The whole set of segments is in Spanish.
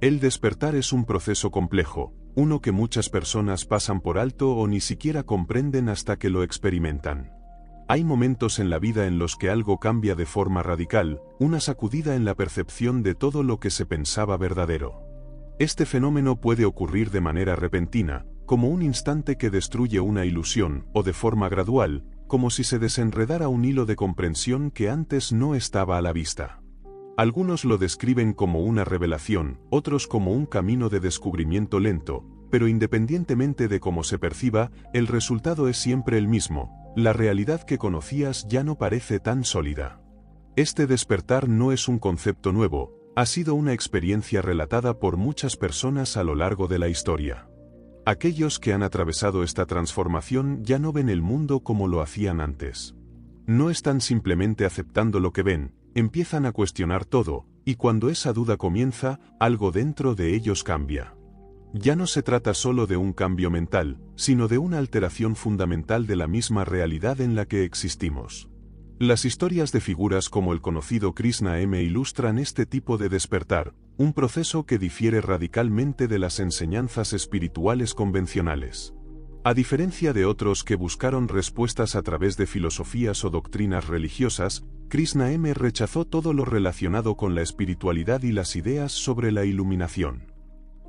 El despertar es un proceso complejo, uno que muchas personas pasan por alto o ni siquiera comprenden hasta que lo experimentan. Hay momentos en la vida en los que algo cambia de forma radical, una sacudida en la percepción de todo lo que se pensaba verdadero. Este fenómeno puede ocurrir de manera repentina, como un instante que destruye una ilusión, o de forma gradual, como si se desenredara un hilo de comprensión que antes no estaba a la vista. Algunos lo describen como una revelación, otros como un camino de descubrimiento lento, pero independientemente de cómo se perciba, el resultado es siempre el mismo: la realidad que conocías ya no parece tan sólida. Este despertar no es un concepto nuevo, ha sido una experiencia relatada por muchas personas a lo largo de la historia. Aquellos que han atravesado esta transformación ya no ven el mundo como lo hacían antes. No están simplemente aceptando lo que ven, empiezan a cuestionar todo, y cuando esa duda comienza, algo dentro de ellos cambia. Ya no se trata solo de un cambio mental, sino de una alteración fundamental de la misma realidad en la que existimos. Las historias de figuras como el conocido Krishna ilustran este tipo de despertar, un proceso que difiere radicalmente de las enseñanzas espirituales convencionales. A diferencia de otros que buscaron respuestas a través de filosofías o doctrinas religiosas, Krishna rechazó todo lo relacionado con la espiritualidad y las ideas sobre la iluminación.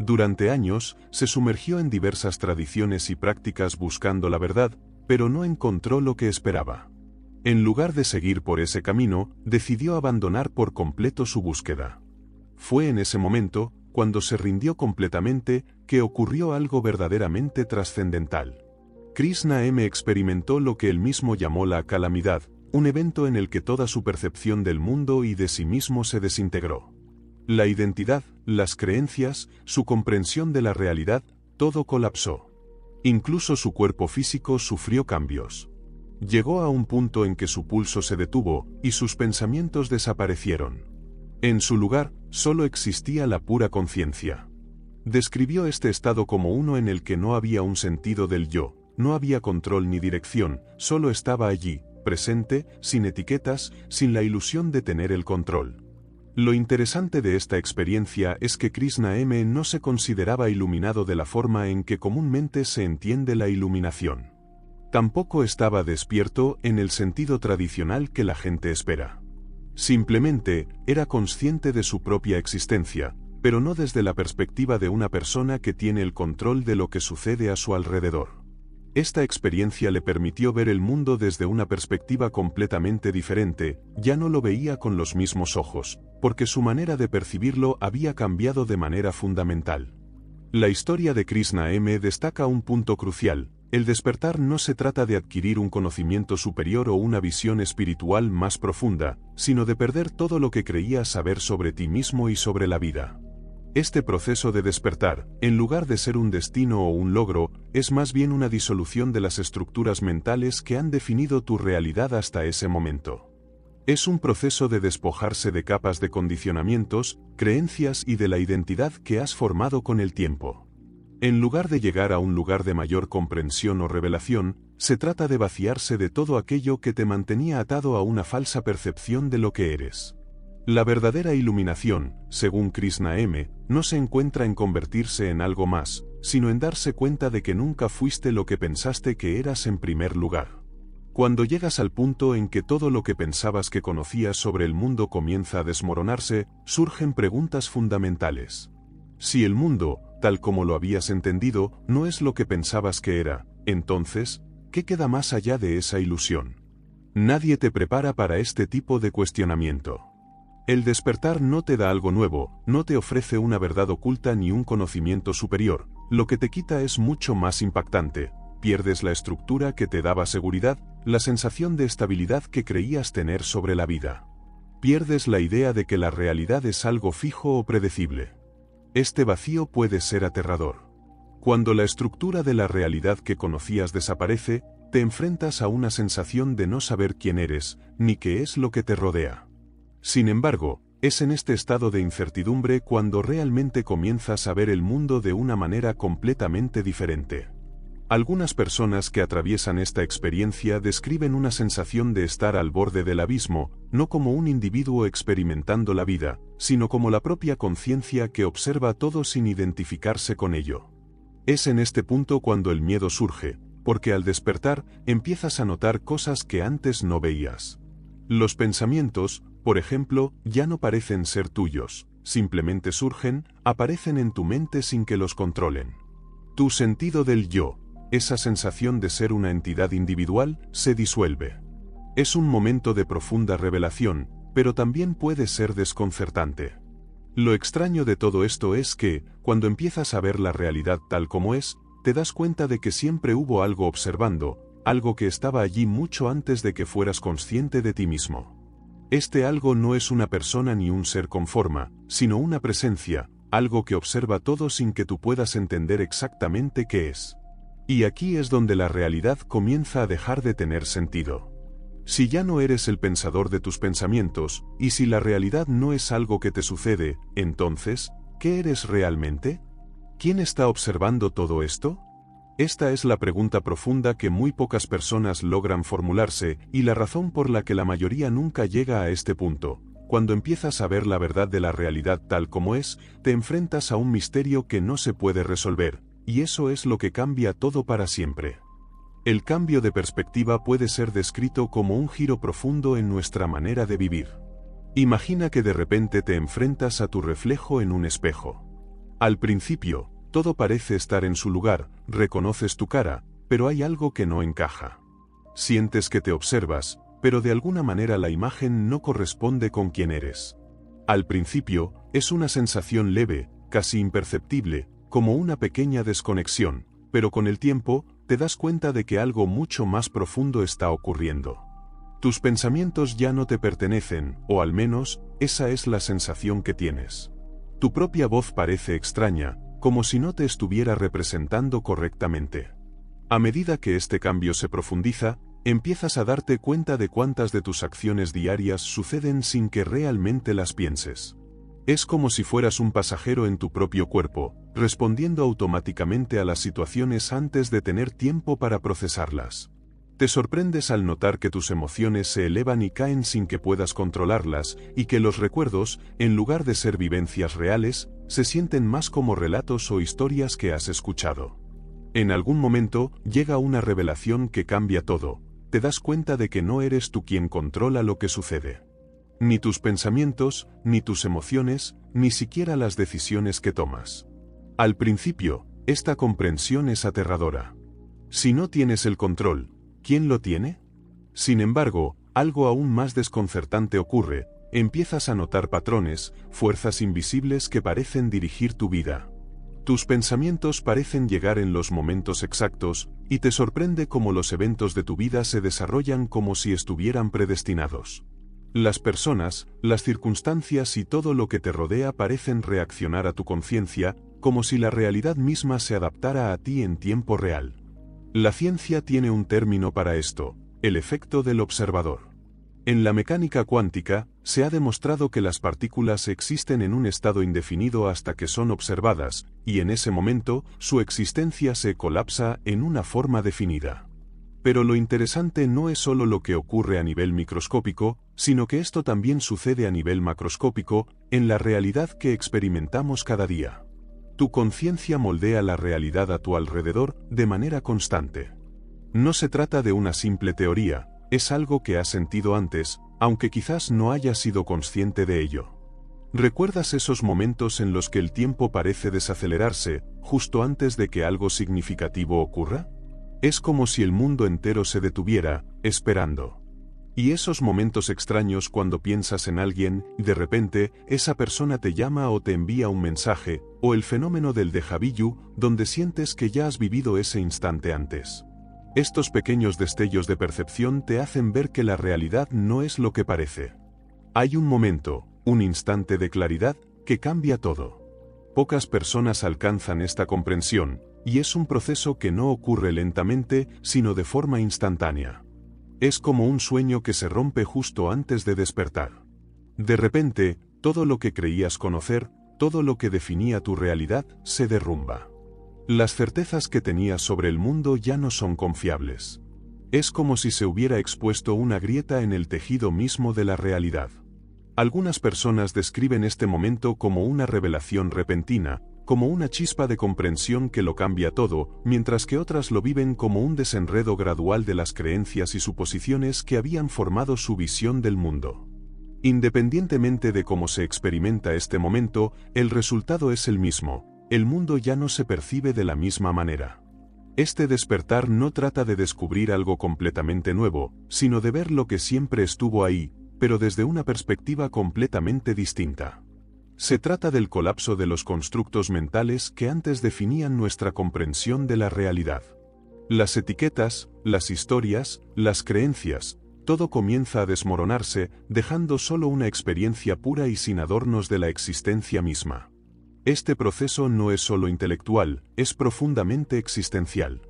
Durante años, se sumergió en diversas tradiciones y prácticas buscando la verdad, pero no encontró lo que esperaba. En lugar de seguir por ese camino, decidió abandonar por completo su búsqueda. Fue en ese momento, cuando se rindió completamente, que ocurrió algo verdaderamente trascendental. Krishna experimentó lo que él mismo llamó la calamidad, un evento en el que toda su percepción del mundo y de sí mismo se desintegró. La identidad, las creencias, su comprensión de la realidad, todo colapsó. Incluso su cuerpo físico sufrió cambios. Llegó a un punto en que su pulso se detuvo, y sus pensamientos desaparecieron. En su lugar, solo existía la pura conciencia. Describió este estado como uno en el que no había un sentido del yo, no había control ni dirección, solo estaba allí, presente, sin etiquetas, sin la ilusión de tener el control. Lo interesante de esta experiencia es que Krishna no se consideraba iluminado de la forma en que comúnmente se entiende la iluminación. Tampoco estaba despierto en el sentido tradicional que la gente espera. Simplemente, era consciente de su propia existencia, pero no desde la perspectiva de una persona que tiene el control de lo que sucede a su alrededor. Esta experiencia le permitió ver el mundo desde una perspectiva completamente diferente, ya no lo veía con los mismos ojos, porque su manera de percibirlo había cambiado de manera fundamental. La historia de Krishna destaca un punto crucial: el despertar no se trata de adquirir un conocimiento superior o una visión espiritual más profunda, sino de perder todo lo que creías saber sobre ti mismo y sobre la vida. Este proceso de despertar, en lugar de ser un destino o un logro, es más bien una disolución de las estructuras mentales que han definido tu realidad hasta ese momento. Es un proceso de despojarse de capas de condicionamientos, creencias y de la identidad que has formado con el tiempo. En lugar de llegar a un lugar de mayor comprensión o revelación, se trata de vaciarse de todo aquello que te mantenía atado a una falsa percepción de lo que eres. La verdadera iluminación, según Krishna no se encuentra en convertirse en algo más, sino en darse cuenta de que nunca fuiste lo que pensaste que eras en primer lugar. Cuando llegas al punto en que todo lo que pensabas que conocías sobre el mundo comienza a desmoronarse, surgen preguntas fundamentales. Si el mundo, tal como lo habías entendido, no es lo que pensabas que era, entonces, ¿qué queda más allá de esa ilusión? Nadie te prepara para este tipo de cuestionamiento. El despertar no te da algo nuevo, no te ofrece una verdad oculta ni un conocimiento superior, lo que te quita es mucho más impactante: pierdes la estructura que te daba seguridad, la sensación de estabilidad que creías tener sobre la vida. Pierdes la idea de que la realidad es algo fijo o predecible. Este vacío puede ser aterrador. Cuando la estructura de la realidad que conocías desaparece, te enfrentas a una sensación de no saber quién eres, ni qué es lo que te rodea. Sin embargo, es en este estado de incertidumbre cuando realmente comienzas a ver el mundo de una manera completamente diferente. Algunas personas que atraviesan esta experiencia describen una sensación de estar al borde del abismo, no como un individuo experimentando la vida, sino como la propia conciencia que observa todo sin identificarse con ello. Es en este punto cuando el miedo surge, porque al despertar empiezas a notar cosas que antes no veías. Los pensamientos, por ejemplo, ya no parecen ser tuyos, simplemente surgen, aparecen en tu mente sin que los controlen. Tu sentido del yo, esa sensación de ser una entidad individual, se disuelve. Es un momento de profunda revelación, pero también puede ser desconcertante. Lo extraño de todo esto es que, cuando empiezas a ver la realidad tal como es, te das cuenta de que siempre hubo algo observando, algo que estaba allí mucho antes de que fueras consciente de ti mismo. Este algo no es una persona ni un ser con forma, sino una presencia, algo que observa todo sin que tú puedas entender exactamente qué es. Y aquí es donde la realidad comienza a dejar de tener sentido. Si ya no eres el pensador de tus pensamientos, y si la realidad no es algo que te sucede, entonces, ¿qué eres realmente? ¿Quién está observando todo esto? Esta es la pregunta profunda que muy pocas personas logran formularse, y la razón por la que la mayoría nunca llega a este punto. Cuando empiezas a ver la verdad de la realidad tal como es, te enfrentas a un misterio que no se puede resolver, y eso es lo que cambia todo para siempre. El cambio de perspectiva puede ser descrito como un giro profundo en nuestra manera de vivir. Imagina que de repente te enfrentas a tu reflejo en un espejo. Al principio, todo parece estar en su lugar, reconoces tu cara, pero hay algo que no encaja. Sientes que te observas, pero de alguna manera la imagen no corresponde con quién eres. Al principio, es una sensación leve, casi imperceptible, como una pequeña desconexión, pero con el tiempo, te das cuenta de que algo mucho más profundo está ocurriendo. Tus pensamientos ya no te pertenecen, o al menos, esa es la sensación que tienes. Tu propia voz parece extraña, como si no te estuviera representando correctamente. A medida que este cambio se profundiza, empiezas a darte cuenta de cuántas de tus acciones diarias suceden sin que realmente las pienses. Es como si fueras un pasajero en tu propio cuerpo, respondiendo automáticamente a las situaciones antes de tener tiempo para procesarlas. Te sorprendes al notar que tus emociones se elevan y caen sin que puedas controlarlas, y que los recuerdos, en lugar de ser vivencias reales, se sienten más como relatos o historias que has escuchado. En algún momento, llega una revelación que cambia todo. Te das cuenta de que no eres tú quien controla lo que sucede. Ni tus pensamientos, ni tus emociones, ni siquiera las decisiones que tomas. Al principio, esta comprensión es aterradora. Si no tienes el control, ¿quién lo tiene? Sin embargo, algo aún más desconcertante ocurre. Empiezas a notar patrones, fuerzas invisibles que parecen dirigir tu vida. Tus pensamientos parecen llegar en los momentos exactos, y te sorprende cómo los eventos de tu vida se desarrollan como si estuvieran predestinados. Las personas, las circunstancias y todo lo que te rodea parecen reaccionar a tu conciencia, como si la realidad misma se adaptara a ti en tiempo real. La ciencia tiene un término para esto: el efecto del observador. En la mecánica cuántica, se ha demostrado que las partículas existen en un estado indefinido hasta que son observadas, y en ese momento, su existencia se colapsa en una forma definida. Pero lo interesante no es solo lo que ocurre a nivel microscópico, sino que esto también sucede a nivel macroscópico, en la realidad que experimentamos cada día. Tu conciencia moldea la realidad a tu alrededor de manera constante. No se trata de una simple teoría, es algo que has sentido antes, aunque quizás no hayas sido consciente de ello. ¿Recuerdas esos momentos en los que el tiempo parece desacelerarse, justo antes de que algo significativo ocurra? Es como si el mundo entero se detuviera, esperando. Y esos momentos extraños cuando piensas en alguien, y de repente, esa persona te llama o te envía un mensaje, o el fenómeno del déjà vu, donde sientes que ya has vivido ese instante antes. Estos pequeños destellos de percepción te hacen ver que la realidad no es lo que parece. Hay un momento, un instante de claridad, que cambia todo. Pocas personas alcanzan esta comprensión, y es un proceso que no ocurre lentamente, sino de forma instantánea. Es como un sueño que se rompe justo antes de despertar. De repente, todo lo que creías conocer, todo lo que definía tu realidad, se derrumba. Las certezas que tenías sobre el mundo ya no son confiables. Es como si se hubiera expuesto una grieta en el tejido mismo de la realidad. Algunas personas describen este momento como una revelación repentina, como una chispa de comprensión que lo cambia todo, mientras que otras lo viven como un desenredo gradual de las creencias y suposiciones que habían formado su visión del mundo. Independientemente de cómo se experimenta este momento, el resultado es el mismo: el mundo ya no se percibe de la misma manera. Este despertar no trata de descubrir algo completamente nuevo, sino de ver lo que siempre estuvo ahí, pero desde una perspectiva completamente distinta. Se trata del colapso de los constructos mentales que antes definían nuestra comprensión de la realidad. Las etiquetas, las historias, las creencias, todo comienza a desmoronarse, dejando solo una experiencia pura y sin adornos de la existencia misma. Este proceso no es solo intelectual, es profundamente existencial.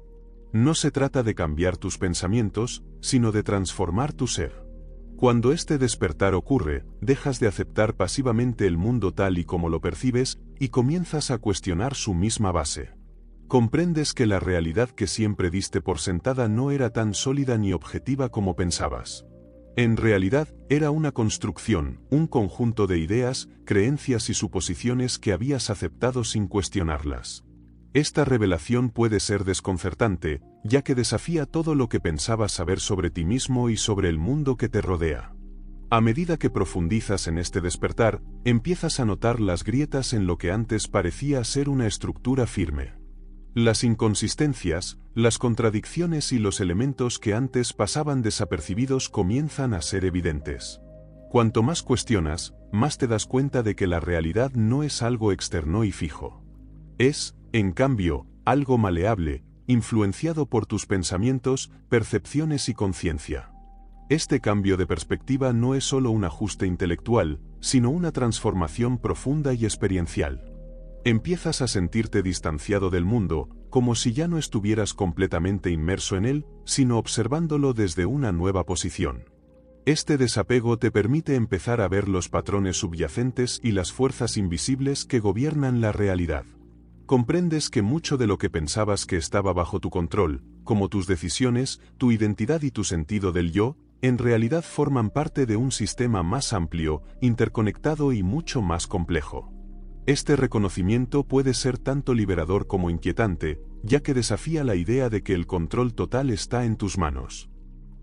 No se trata de cambiar tus pensamientos, sino de transformar tu ser. Cuando este despertar ocurre, dejas de aceptar pasivamente el mundo tal y como lo percibes, y comienzas a cuestionar su misma base. Comprendes que la realidad que siempre diste por sentada no era tan sólida ni objetiva como pensabas. En realidad, era una construcción, un conjunto de ideas, creencias y suposiciones que habías aceptado sin cuestionarlas. Esta revelación puede ser desconcertante, ya que desafía todo lo que pensabas saber sobre ti mismo y sobre el mundo que te rodea. A medida que profundizas en este despertar, empiezas a notar las grietas en lo que antes parecía ser una estructura firme. Las inconsistencias, las contradicciones y los elementos que antes pasaban desapercibidos comienzan a ser evidentes. Cuanto más cuestionas, más te das cuenta de que la realidad no es algo externo y fijo. Es, en cambio, algo maleable, influenciado por tus pensamientos, percepciones y conciencia. Este cambio de perspectiva no es solo un ajuste intelectual, sino una transformación profunda y experiencial. Empiezas a sentirte distanciado del mundo, como si ya no estuvieras completamente inmerso en él, sino observándolo desde una nueva posición. Este desapego te permite empezar a ver los patrones subyacentes y las fuerzas invisibles que gobiernan la realidad. Comprendes que mucho de lo que pensabas que estaba bajo tu control, como tus decisiones, tu identidad y tu sentido del yo, en realidad forman parte de un sistema más amplio, interconectado y mucho más complejo. Este reconocimiento puede ser tanto liberador como inquietante, ya que desafía la idea de que el control total está en tus manos.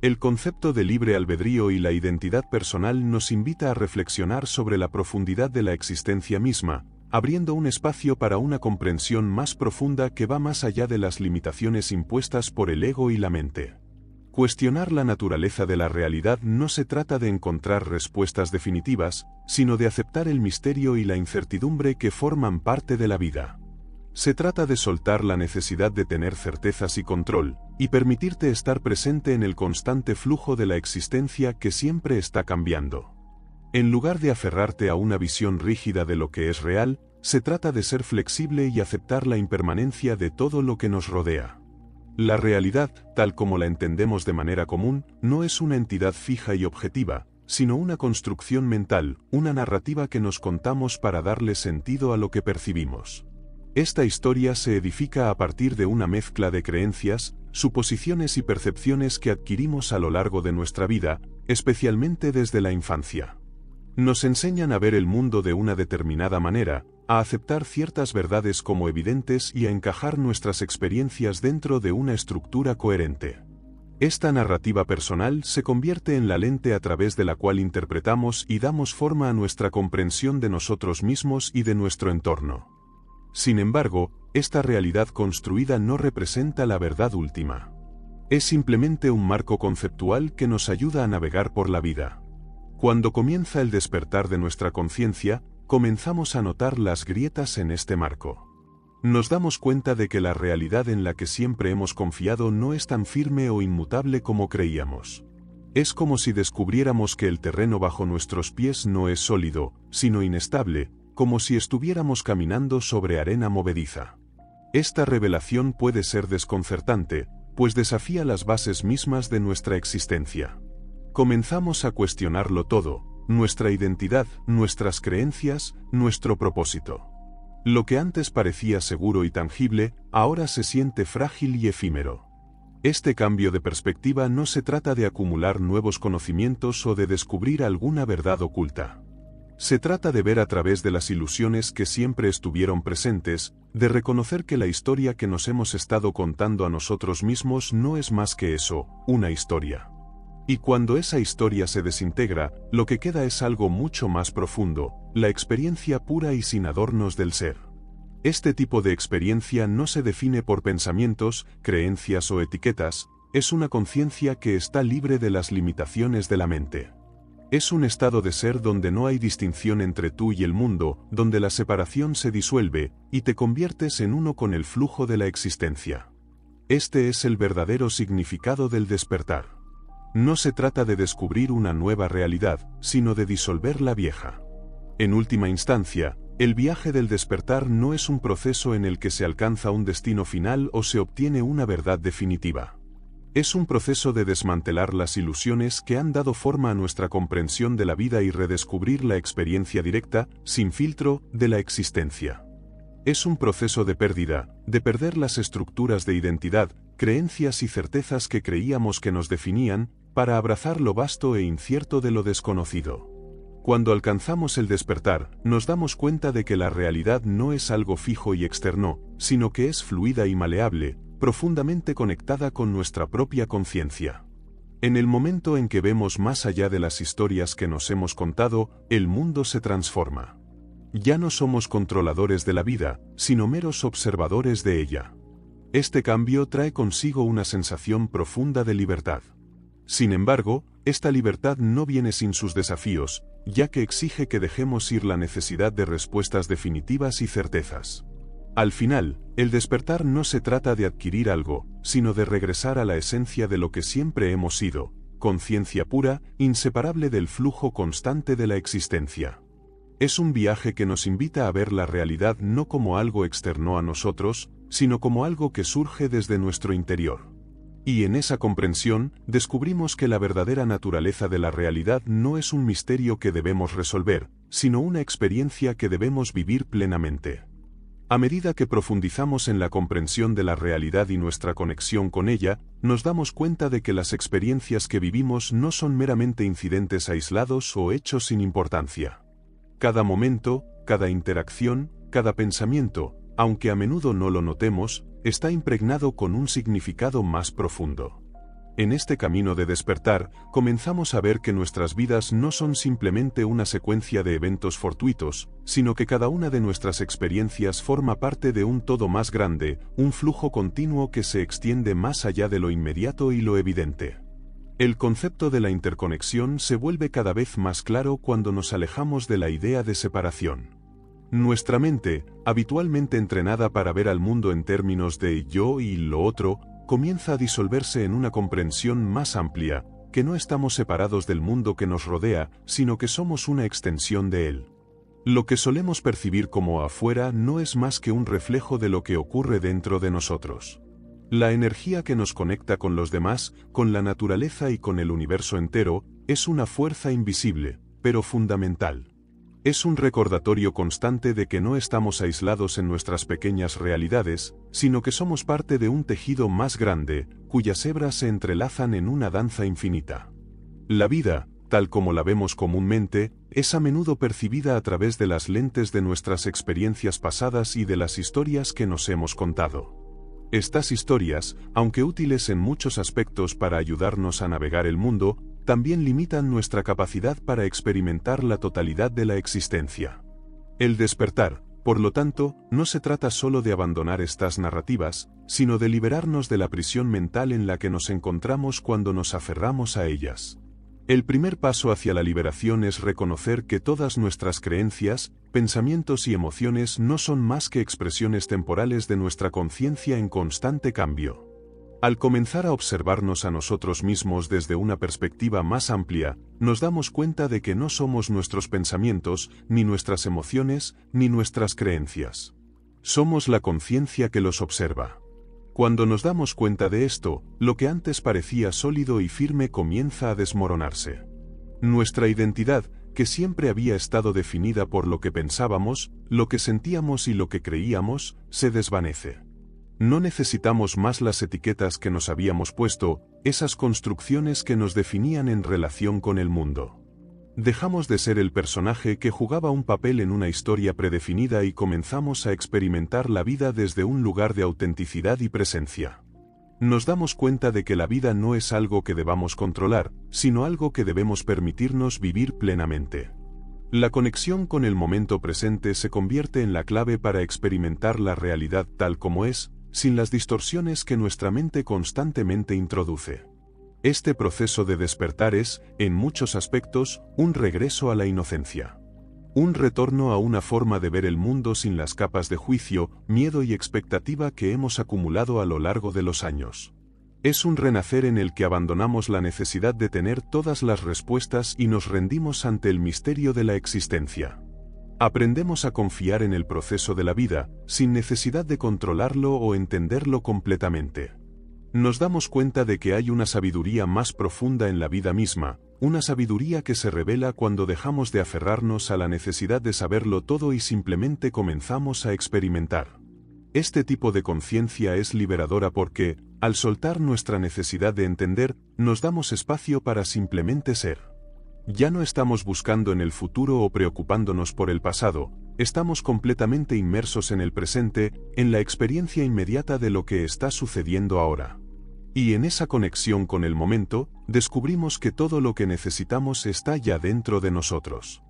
El concepto de libre albedrío y la identidad personal nos invita a reflexionar sobre la profundidad de la existencia misma, abriendo un espacio para una comprensión más profunda que va más allá de las limitaciones impuestas por el ego y la mente. Cuestionar la naturaleza de la realidad no se trata de encontrar respuestas definitivas, sino de aceptar el misterio y la incertidumbre que forman parte de la vida. Se trata de soltar la necesidad de tener certezas y control, y permitirte estar presente en el constante flujo de la existencia que siempre está cambiando. En lugar de aferrarte a una visión rígida de lo que es real, se trata de ser flexible y aceptar la impermanencia de todo lo que nos rodea. La realidad, tal como la entendemos de manera común, no es una entidad fija y objetiva, sino una construcción mental, una narrativa que nos contamos para darle sentido a lo que percibimos. Esta historia se edifica a partir de una mezcla de creencias, suposiciones y percepciones que adquirimos a lo largo de nuestra vida, especialmente desde la infancia. Nos enseñan a ver el mundo de una determinada manera, a aceptar ciertas verdades como evidentes y a encajar nuestras experiencias dentro de una estructura coherente. Esta narrativa personal se convierte en la lente a través de la cual interpretamos y damos forma a nuestra comprensión de nosotros mismos y de nuestro entorno. Sin embargo, esta realidad construida no representa la verdad última. Es simplemente un marco conceptual que nos ayuda a navegar por la vida. Cuando comienza el despertar de nuestra conciencia, comenzamos a notar las grietas en este marco. Nos damos cuenta de que la realidad en la que siempre hemos confiado no es tan firme o inmutable como creíamos. Es como si descubriéramos que el terreno bajo nuestros pies no es sólido, sino inestable, como si estuviéramos caminando sobre arena movediza. Esta revelación puede ser desconcertante, pues desafía las bases mismas de nuestra existencia. Comenzamos a cuestionarlo todo: nuestra identidad, nuestras creencias, nuestro propósito. Lo que antes parecía seguro y tangible, ahora se siente frágil y efímero. Este cambio de perspectiva no se trata de acumular nuevos conocimientos o de descubrir alguna verdad oculta. Se trata de ver a través de las ilusiones que siempre estuvieron presentes, de reconocer que la historia que nos hemos estado contando a nosotros mismos no es más que eso, una historia. Y cuando esa historia se desintegra, lo que queda es algo mucho más profundo, la experiencia pura y sin adornos del ser. Este tipo de experiencia no se define por pensamientos, creencias o etiquetas, es una conciencia que está libre de las limitaciones de la mente. Es un estado de ser donde no hay distinción entre tú y el mundo, donde la separación se disuelve, y te conviertes en uno con el flujo de la existencia. Este es el verdadero significado del despertar. No se trata de descubrir una nueva realidad, sino de disolver la vieja. En última instancia, el viaje del despertar no es un proceso en el que se alcanza un destino final o se obtiene una verdad definitiva. Es un proceso de desmantelar las ilusiones que han dado forma a nuestra comprensión de la vida y redescubrir la experiencia directa, sin filtro, de la existencia. Es un proceso de pérdida, de perder las estructuras de identidad, creencias y certezas que creíamos que nos definían, para abrazar lo vasto e incierto de lo desconocido. Cuando alcanzamos el despertar, nos damos cuenta de que la realidad no es algo fijo y externo, sino que es fluida y maleable, profundamente conectada con nuestra propia conciencia. En el momento en que vemos más allá de las historias que nos hemos contado, el mundo se transforma. Ya no somos controladores de la vida, sino meros observadores de ella. Este cambio trae consigo una sensación profunda de libertad. Sin embargo, esta libertad no viene sin sus desafíos, ya que exige que dejemos ir la necesidad de respuestas definitivas y certezas. Al final, el despertar no se trata de adquirir algo, sino de regresar a la esencia de lo que siempre hemos sido, conciencia pura, inseparable del flujo constante de la existencia. Es un viaje que nos invita a ver la realidad no como algo externo a nosotros, sino como algo que surge desde nuestro interior. Y en esa comprensión, descubrimos que la verdadera naturaleza de la realidad no es un misterio que debemos resolver, sino una experiencia que debemos vivir plenamente. A medida que profundizamos en la comprensión de la realidad y nuestra conexión con ella, nos damos cuenta de que las experiencias que vivimos no son meramente incidentes aislados o hechos sin importancia. Cada momento, cada interacción, cada pensamiento, aunque a menudo no lo notemos, está impregnado con un significado más profundo. En este camino de despertar, comenzamos a ver que nuestras vidas no son simplemente una secuencia de eventos fortuitos, sino que cada una de nuestras experiencias forma parte de un todo más grande, un flujo continuo que se extiende más allá de lo inmediato y lo evidente. El concepto de la interconexión se vuelve cada vez más claro cuando nos alejamos de la idea de separación. Nuestra mente, habitualmente entrenada para ver al mundo en términos de yo y lo otro, comienza a disolverse en una comprensión más amplia, que no estamos separados del mundo que nos rodea, sino que somos una extensión de él. Lo que solemos percibir como afuera no es más que un reflejo de lo que ocurre dentro de nosotros. La energía que nos conecta con los demás, con la naturaleza y con el universo entero, es una fuerza invisible, pero fundamental. Es un recordatorio constante de que no estamos aislados en nuestras pequeñas realidades, sino que somos parte de un tejido más grande, cuyas hebras se entrelazan en una danza infinita. La vida, tal como la vemos comúnmente, es a menudo percibida a través de las lentes de nuestras experiencias pasadas y de las historias que nos hemos contado. Estas historias, aunque útiles en muchos aspectos para ayudarnos a navegar el mundo, también limitan nuestra capacidad para experimentar la totalidad de la existencia. El despertar, por lo tanto, no se trata solo de abandonar estas narrativas, sino de liberarnos de la prisión mental en la que nos encontramos cuando nos aferramos a ellas. El primer paso hacia la liberación es reconocer que todas nuestras creencias, pensamientos y emociones no son más que expresiones temporales de nuestra conciencia en constante cambio. Al comenzar a observarnos a nosotros mismos desde una perspectiva más amplia, nos damos cuenta de que no somos nuestros pensamientos, ni nuestras emociones, ni nuestras creencias. Somos la conciencia que los observa. Cuando nos damos cuenta de esto, lo que antes parecía sólido y firme comienza a desmoronarse. Nuestra identidad, que siempre había estado definida por lo que pensábamos, lo que sentíamos y lo que creíamos, se desvanece. No necesitamos más las etiquetas que nos habíamos puesto, esas construcciones que nos definían en relación con el mundo. Dejamos de ser el personaje que jugaba un papel en una historia predefinida y comenzamos a experimentar la vida desde un lugar de autenticidad y presencia. Nos damos cuenta de que la vida no es algo que debamos controlar, sino algo que debemos permitirnos vivir plenamente. La conexión con el momento presente se convierte en la clave para experimentar la realidad tal como es, sin las distorsiones que nuestra mente constantemente introduce. Este proceso de despertar es, en muchos aspectos, un regreso a la inocencia. Un retorno a una forma de ver el mundo sin las capas de juicio, miedo y expectativa que hemos acumulado a lo largo de los años. Es un renacer en el que abandonamos la necesidad de tener todas las respuestas y nos rendimos ante el misterio de la existencia. Aprendemos a confiar en el proceso de la vida, sin necesidad de controlarlo o entenderlo completamente. Nos damos cuenta de que hay una sabiduría más profunda en la vida misma, una sabiduría que se revela cuando dejamos de aferrarnos a la necesidad de saberlo todo y simplemente comenzamos a experimentar. Este tipo de conciencia es liberadora porque, al soltar nuestra necesidad de entender, nos damos espacio para simplemente ser. Ya no estamos buscando en el futuro o preocupándonos por el pasado, estamos completamente inmersos en el presente, en la experiencia inmediata de lo que está sucediendo ahora. Y en esa conexión con el momento, descubrimos que todo lo que necesitamos está ya dentro de nosotros.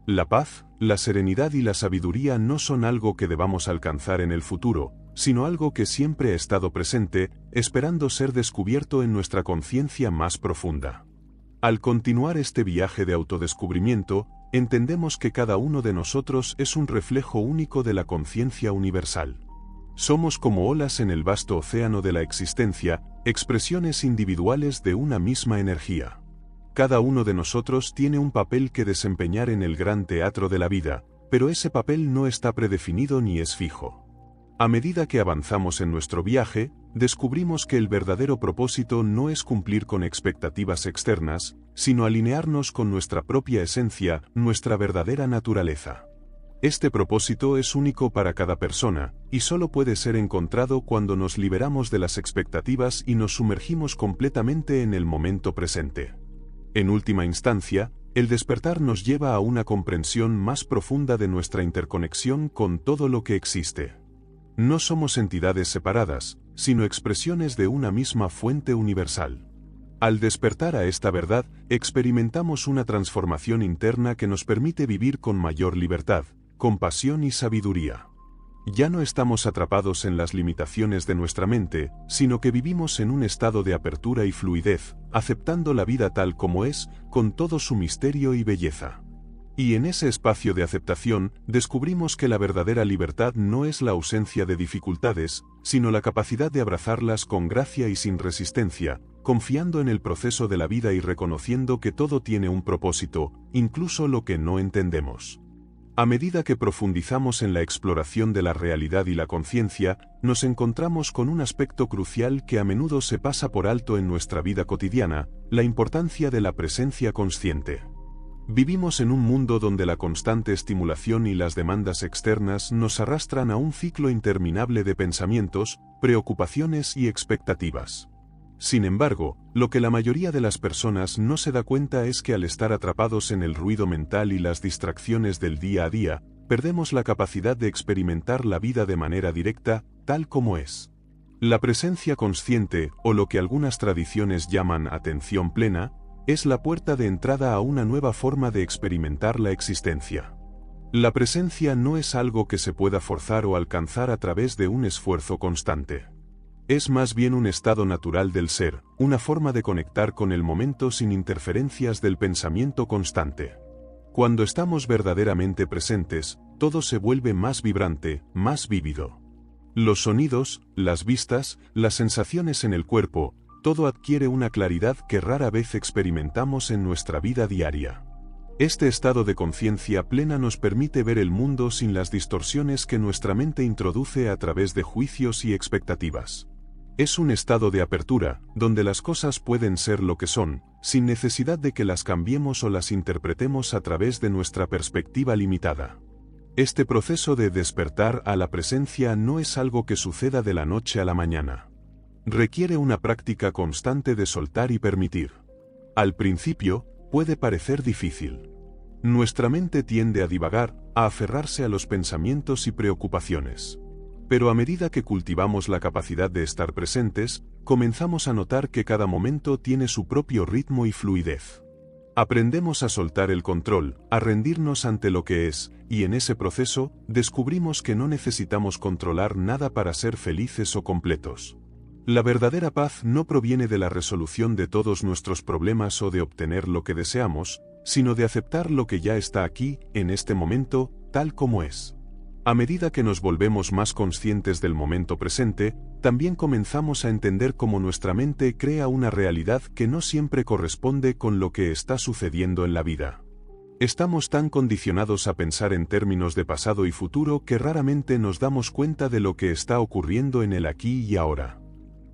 La paz, la serenidad y la sabiduría no son algo que debamos alcanzar en el futuro, sino algo que siempre ha estado presente, esperando ser descubierto en nuestra conciencia más profunda. Al continuar este viaje de autodescubrimiento, entendemos que cada uno de nosotros es un reflejo único de la conciencia universal. Somos como olas en el vasto océano de la existencia, expresiones individuales de una misma energía. Cada uno de nosotros tiene un papel que desempeñar en el gran teatro de la vida, pero ese papel no está predefinido ni es fijo. A medida que avanzamos en nuestro viaje, descubrimos que el verdadero propósito no es cumplir con expectativas externas, sino alinearnos con nuestra propia esencia, nuestra verdadera naturaleza. Este propósito es único para cada persona, y solo puede ser encontrado cuando nos liberamos de las expectativas y nos sumergimos completamente en el momento presente. En última instancia, el despertar nos lleva a una comprensión más profunda de nuestra interconexión con todo lo que existe. No somos entidades separadas, sino expresiones de una misma fuente universal. Al despertar a esta verdad, experimentamos una transformación interna que nos permite vivir con mayor libertad, compasión y sabiduría. Ya no estamos atrapados en las limitaciones de nuestra mente, sino que vivimos en un estado de apertura y fluidez, aceptando la vida tal como es, con todo su misterio y belleza. Y en ese espacio de aceptación, descubrimos que la verdadera libertad no es la ausencia de dificultades, sino la capacidad de abrazarlas con gracia y sin resistencia, confiando en el proceso de la vida y reconociendo que todo tiene un propósito, incluso lo que no entendemos. A medida que profundizamos en la exploración de la realidad y la conciencia, nos encontramos con un aspecto crucial que a menudo se pasa por alto en nuestra vida cotidiana, la importancia de la presencia consciente. Vivimos en un mundo donde la constante estimulación y las demandas externas nos arrastran a un ciclo interminable de pensamientos, preocupaciones y expectativas. Sin embargo, lo que la mayoría de las personas no se da cuenta es que al estar atrapados en el ruido mental y las distracciones del día a día, perdemos la capacidad de experimentar la vida de manera directa, tal como es. La presencia consciente, o lo que algunas tradiciones llaman atención plena, es la puerta de entrada a una nueva forma de experimentar la existencia. La presencia no es algo que se pueda forzar o alcanzar a través de un esfuerzo constante. Es más bien un estado natural del ser, una forma de conectar con el momento sin interferencias del pensamiento constante. Cuando estamos verdaderamente presentes, todo se vuelve más vibrante, más vívido. Los sonidos, las vistas, las sensaciones en el cuerpo, todo adquiere una claridad que rara vez experimentamos en nuestra vida diaria. Este estado de conciencia plena nos permite ver el mundo sin las distorsiones que nuestra mente introduce a través de juicios y expectativas. Es un estado de apertura, donde las cosas pueden ser lo que son, sin necesidad de que las cambiemos o las interpretemos a través de nuestra perspectiva limitada. Este proceso de despertar a la presencia no es algo que suceda de la noche a la mañana. Requiere una práctica constante de soltar y permitir. Al principio, puede parecer difícil. Nuestra mente tiende a divagar, a aferrarse a los pensamientos y preocupaciones. Pero a medida que cultivamos la capacidad de estar presentes, comenzamos a notar que cada momento tiene su propio ritmo y fluidez. Aprendemos a soltar el control, a rendirnos ante lo que es, y en ese proceso, descubrimos que no necesitamos controlar nada para ser felices o completos. La verdadera paz no proviene de la resolución de todos nuestros problemas o de obtener lo que deseamos, sino de aceptar lo que ya está aquí, en este momento, tal como es. A medida que nos volvemos más conscientes del momento presente, también comenzamos a entender cómo nuestra mente crea una realidad que no siempre corresponde con lo que está sucediendo en la vida. Estamos tan condicionados a pensar en términos de pasado y futuro que raramente nos damos cuenta de lo que está ocurriendo en el aquí y ahora.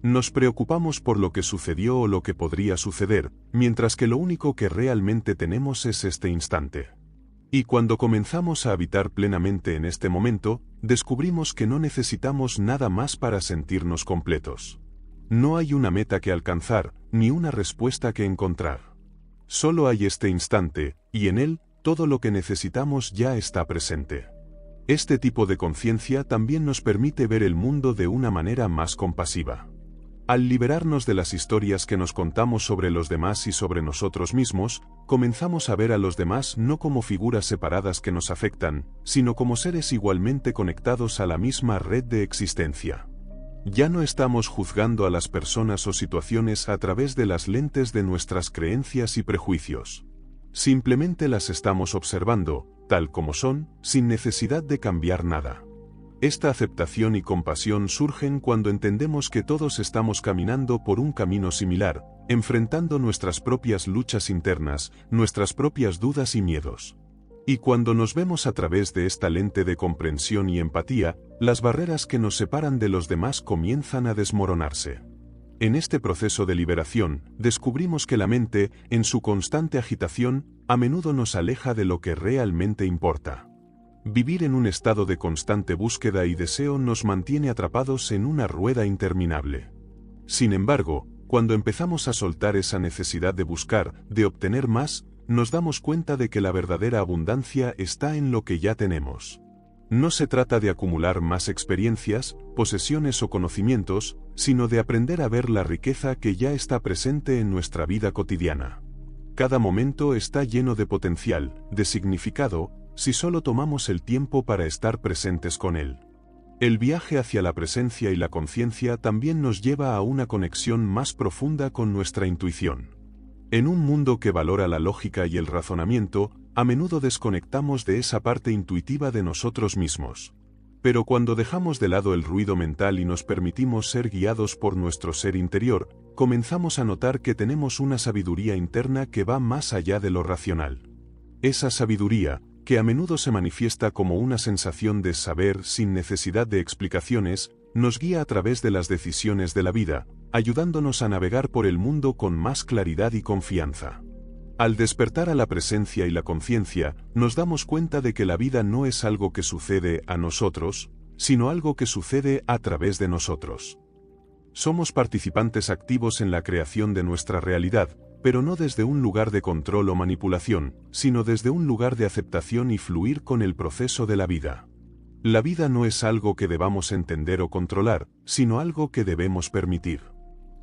Nos preocupamos por lo que sucedió o lo que podría suceder, mientras que lo único que realmente tenemos es este instante. Y cuando comenzamos a habitar plenamente en este momento, descubrimos que no necesitamos nada más para sentirnos completos. No hay una meta que alcanzar, ni una respuesta que encontrar. Solo hay este instante, y en él, todo lo que necesitamos ya está presente. Este tipo de conciencia también nos permite ver el mundo de una manera más compasiva. Al liberarnos de las historias que nos contamos sobre los demás y sobre nosotros mismos, comenzamos a ver a los demás no como figuras separadas que nos afectan, sino como seres igualmente conectados a la misma red de existencia. Ya no estamos juzgando a las personas o situaciones a través de las lentes de nuestras creencias y prejuicios. Simplemente las estamos observando, tal como son, sin necesidad de cambiar nada. Esta aceptación y compasión surgen cuando entendemos que todos estamos caminando por un camino similar, enfrentando nuestras propias luchas internas, nuestras propias dudas y miedos. Y cuando nos vemos a través de esta lente de comprensión y empatía, las barreras que nos separan de los demás comienzan a desmoronarse. En este proceso de liberación, descubrimos que la mente, en su constante agitación, a menudo nos aleja de lo que realmente importa. Vivir en un estado de constante búsqueda y deseo nos mantiene atrapados en una rueda interminable. Sin embargo, cuando empezamos a soltar esa necesidad de buscar, de obtener más, nos damos cuenta de que la verdadera abundancia está en lo que ya tenemos. No se trata de acumular más experiencias, posesiones o conocimientos, sino de aprender a ver la riqueza que ya está presente en nuestra vida cotidiana. Cada momento está lleno de potencial, de significado, si solo tomamos el tiempo para estar presentes con él. El viaje hacia la presencia y la conciencia también nos lleva a una conexión más profunda con nuestra intuición. En un mundo que valora la lógica y el razonamiento, a menudo desconectamos de esa parte intuitiva de nosotros mismos. Pero cuando dejamos de lado el ruido mental y nos permitimos ser guiados por nuestro ser interior, comenzamos a notar que tenemos una sabiduría interna que va más allá de lo racional. Esa sabiduría, que a menudo se manifiesta como una sensación de saber sin necesidad de explicaciones, nos guía a través de las decisiones de la vida, ayudándonos a navegar por el mundo con más claridad y confianza. Al despertar a la presencia y la conciencia, nos damos cuenta de que la vida no es algo que sucede a nosotros, sino algo que sucede a través de nosotros. Somos participantes activos en la creación de nuestra realidad, pero no desde un lugar de control o manipulación, sino desde un lugar de aceptación y fluir con el proceso de la vida. La vida no es algo que debamos entender o controlar, sino algo que debemos permitir.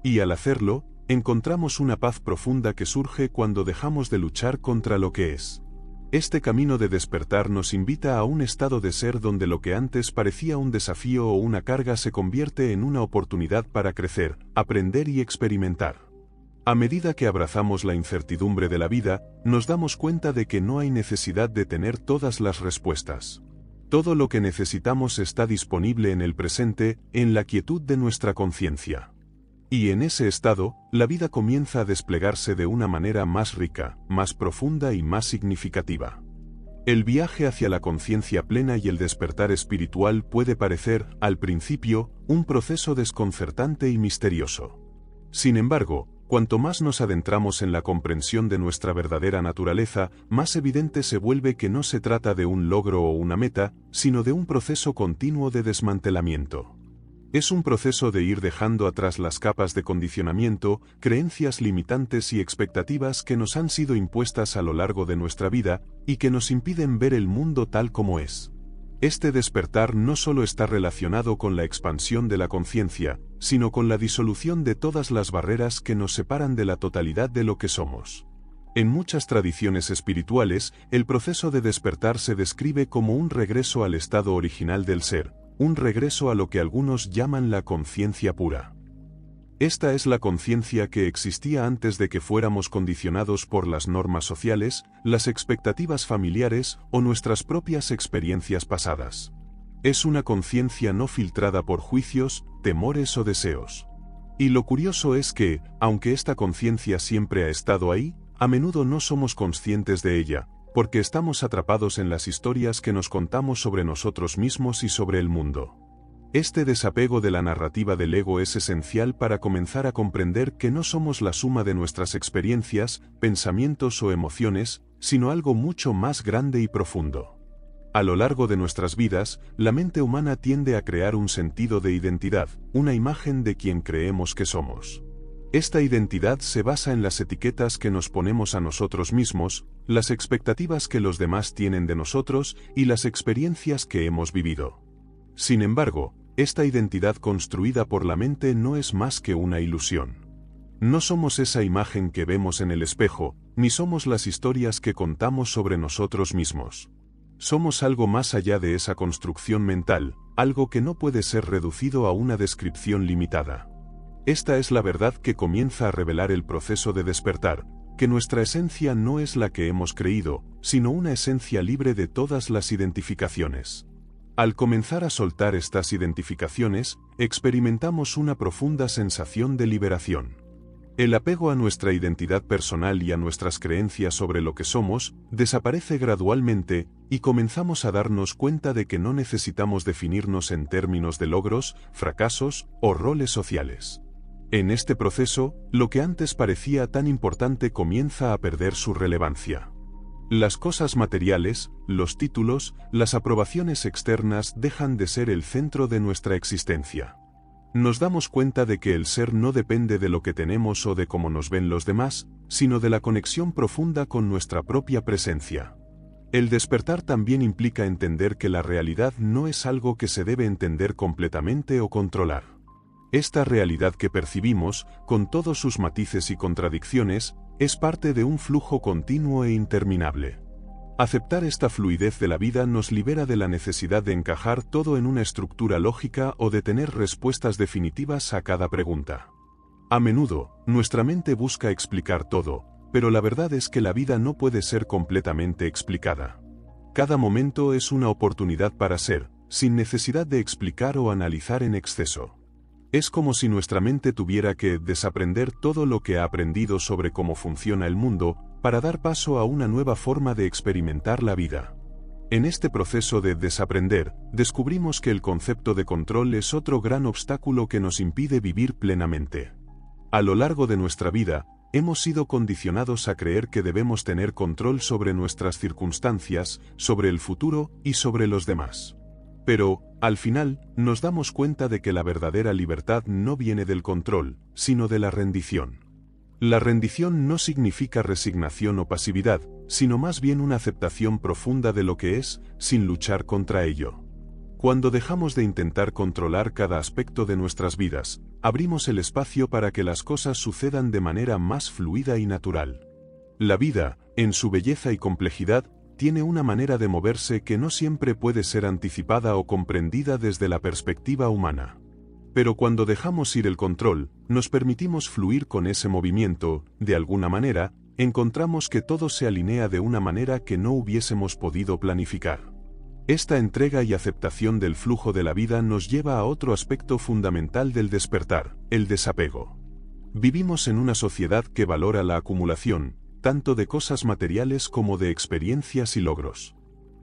Y al hacerlo, encontramos una paz profunda que surge cuando dejamos de luchar contra lo que es. Este camino de despertar nos invita a un estado de ser donde lo que antes parecía un desafío o una carga se convierte en una oportunidad para crecer, aprender y experimentar. A medida que abrazamos la incertidumbre de la vida, nos damos cuenta de que no hay necesidad de tener todas las respuestas. Todo lo que necesitamos está disponible en el presente, en la quietud de nuestra conciencia. Y en ese estado, la vida comienza a desplegarse de una manera más rica, más profunda y más significativa. El viaje hacia la conciencia plena y el despertar espiritual puede parecer, al principio, un proceso desconcertante y misterioso. Sin embargo, Cuanto más nos adentramos en la comprensión de nuestra verdadera naturaleza, más evidente se vuelve que no se trata de un logro o una meta, sino de un proceso continuo de desmantelamiento. Es un proceso de ir dejando atrás las capas de condicionamiento, creencias limitantes y expectativas que nos han sido impuestas a lo largo de nuestra vida y que nos impiden ver el mundo tal como es. Este despertar no solo está relacionado con la expansión de la conciencia, sino con la disolución de todas las barreras que nos separan de la totalidad de lo que somos. En muchas tradiciones espirituales, el proceso de despertar se describe como un regreso al estado original del ser, un regreso a lo que algunos llaman la conciencia pura. Esta es la conciencia que existía antes de que fuéramos condicionados por las normas sociales, las expectativas familiares o nuestras propias experiencias pasadas. Es una conciencia no filtrada por juicios, temores o deseos. Y lo curioso es que, aunque esta conciencia siempre ha estado ahí, a menudo no somos conscientes de ella, porque estamos atrapados en las historias que nos contamos sobre nosotros mismos y sobre el mundo. Este desapego de la narrativa del ego es esencial para comenzar a comprender que no somos la suma de nuestras experiencias, pensamientos o emociones, sino algo mucho más grande y profundo. A lo largo de nuestras vidas, la mente humana tiende a crear un sentido de identidad, una imagen de quien creemos que somos. Esta identidad se basa en las etiquetas que nos ponemos a nosotros mismos, las expectativas que los demás tienen de nosotros y las experiencias que hemos vivido. Sin embargo, esta identidad construida por la mente no es más que una ilusión. No somos esa imagen que vemos en el espejo, ni somos las historias que contamos sobre nosotros mismos. Somos algo más allá de esa construcción mental, algo que no puede ser reducido a una descripción limitada. Esta es la verdad que comienza a revelar el proceso de despertar, que nuestra esencia no es la que hemos creído, sino una esencia libre de todas las identificaciones. Al comenzar a soltar estas identificaciones, experimentamos una profunda sensación de liberación. El apego a nuestra identidad personal y a nuestras creencias sobre lo que somos, desaparece gradualmente, y comenzamos a darnos cuenta de que no necesitamos definirnos en términos de logros, fracasos o roles sociales. En este proceso, lo que antes parecía tan importante comienza a perder su relevancia. Las cosas materiales, los títulos, las aprobaciones externas dejan de ser el centro de nuestra existencia. Nos damos cuenta de que el ser no depende de lo que tenemos o de cómo nos ven los demás, sino de la conexión profunda con nuestra propia presencia. El despertar también implica entender que la realidad no es algo que se debe entender completamente o controlar. Esta realidad que percibimos, con todos sus matices y contradicciones, es parte de un flujo continuo e interminable. Aceptar esta fluidez de la vida nos libera de la necesidad de encajar todo en una estructura lógica o de tener respuestas definitivas a cada pregunta. A menudo, nuestra mente busca explicar todo, pero la verdad es que la vida no puede ser completamente explicada. Cada momento es una oportunidad para ser, sin necesidad de explicar o analizar en exceso. Es como si nuestra mente tuviera que desaprender todo lo que ha aprendido sobre cómo funciona el mundo, para dar paso a una nueva forma de experimentar la vida. En este proceso de desaprender, descubrimos que el concepto de control es otro gran obstáculo que nos impide vivir plenamente. A lo largo de nuestra vida, hemos sido condicionados a creer que debemos tener control sobre nuestras circunstancias, sobre el futuro y sobre los demás. Pero, al final, nos damos cuenta de que la verdadera libertad no viene del control, sino de la rendición. La rendición no significa resignación o pasividad, sino más bien una aceptación profunda de lo que es, sin luchar contra ello. Cuando dejamos de intentar controlar cada aspecto de nuestras vidas, abrimos el espacio para que las cosas sucedan de manera más fluida y natural. La vida, en su belleza y complejidad, tiene una manera de moverse que no siempre puede ser anticipada o comprendida desde la perspectiva humana. Pero cuando dejamos ir el control, nos permitimos fluir con ese movimiento, de alguna manera, encontramos que todo se alinea de una manera que no hubiésemos podido planificar. Esta entrega y aceptación del flujo de la vida nos lleva a otro aspecto fundamental del despertar, el desapego. Vivimos en una sociedad que valora la acumulación, tanto de cosas materiales como de experiencias y logros.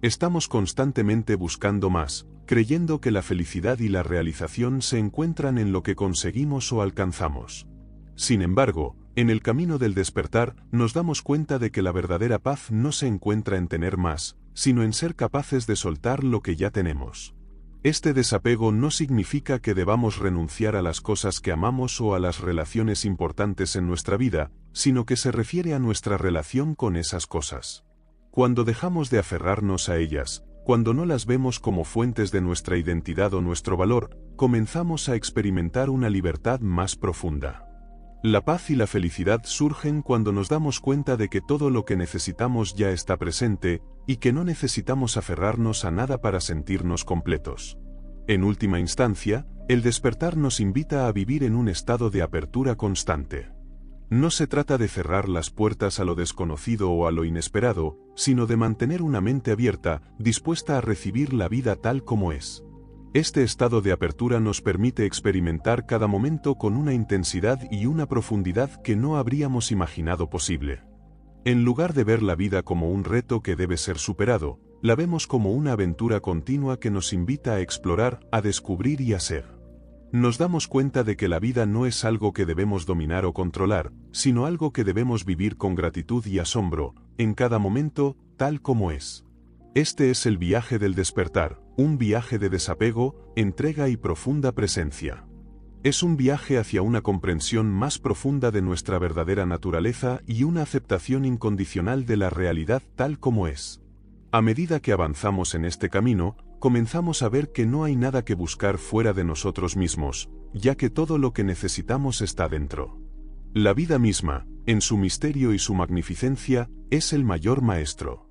Estamos constantemente buscando más, creyendo que la felicidad y la realización se encuentran en lo que conseguimos o alcanzamos. Sin embargo, En el camino del despertar, nos damos cuenta de que la verdadera paz no se encuentra en tener más, sino en ser capaces de soltar lo que ya tenemos. Este desapego no significa que debamos renunciar a las cosas que amamos o a las relaciones importantes en nuestra vida, sino que se refiere a nuestra relación con esas cosas. Cuando dejamos de aferrarnos a ellas, cuando no las vemos como fuentes de nuestra identidad o nuestro valor, comenzamos a experimentar una libertad más profunda. La paz y la felicidad surgen cuando nos damos cuenta de que todo lo que necesitamos ya está presente, y que no necesitamos aferrarnos a nada para sentirnos completos. En última instancia, el despertar nos invita a vivir en un estado de apertura constante. No se trata de cerrar las puertas a lo desconocido o a lo inesperado, sino de mantener una mente abierta, dispuesta a recibir la vida tal como es. Este estado de apertura nos permite experimentar cada momento con una intensidad y una profundidad que no habríamos imaginado posible. En lugar de ver la vida como un reto que debe ser superado, la vemos como una aventura continua que nos invita a explorar, a descubrir y a ser. Nos damos cuenta de que la vida no es algo que debemos dominar o controlar, sino algo que debemos vivir con gratitud y asombro, en cada momento, tal como es. Este es el viaje del despertar, un viaje de desapego, entrega y profunda presencia. Es un viaje hacia una comprensión más profunda de nuestra verdadera naturaleza y una aceptación incondicional de la realidad tal como es. A medida que avanzamos en este camino, comenzamos a ver que no hay nada que buscar fuera de nosotros mismos, ya que todo lo que necesitamos está dentro. La vida misma, en su misterio y su magnificencia, es el mayor maestro.